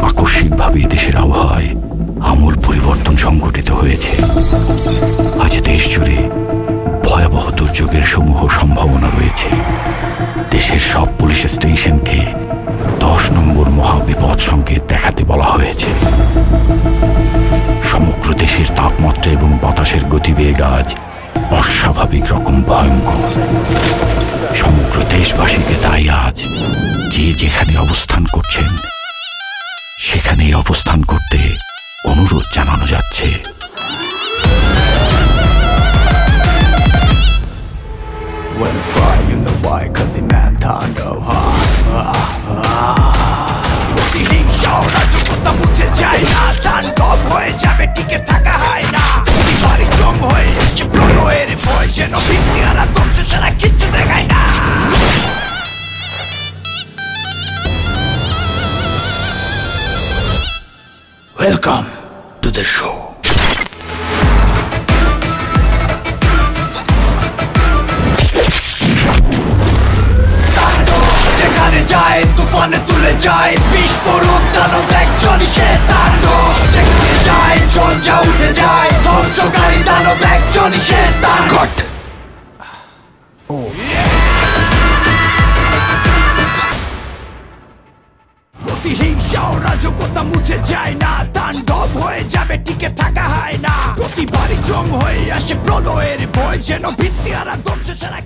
আকস্মিকভাবে দেশের আবহাওয়ায় আমূল পরিবর্তন সংঘটিত হয়েছে। আজ দেশ জুড়ে ভয়াবহ দুর্যোগের সমূহ সম্ভাবনা রয়েছে। দেশের সব পুলিশ স্টেশনকে 10 নম্বর মহাবিপদ সংকেত দেখাতে বলা হয়েছে। সমগ্র দেশের তাপমাত্রা এবং বাতাসের গতিবেগ আজ অস্বাভাবিক রকম ভয়ঙ্কর। সমগ্র দেশবাসীকে তাই আজ যে যেখানে অবস্থান করছেন সেখানেই অবস্থান করতে অনুরোধ জানানো যাচ্ছে। Welcome to the show. যেখানে যায় তুফানে তুলে যায় বিস্ফোরক দানব এক জনি শয়তান। যেখানে যায় ঝঞ্ঝা উঠে যায় ধ্বংসকারী দানব এক জনি শয়তান। গট প্রতিহিংসা ও রাজকতা মুছে যায় না, তাণ্ডব হয়ে যাবে টিকে থাকা হয় না। প্রতিবারই জং হয়ে আসে প্রলয়ের ভয়, যেন ভিত্তি হারা ধ্বংস সারা।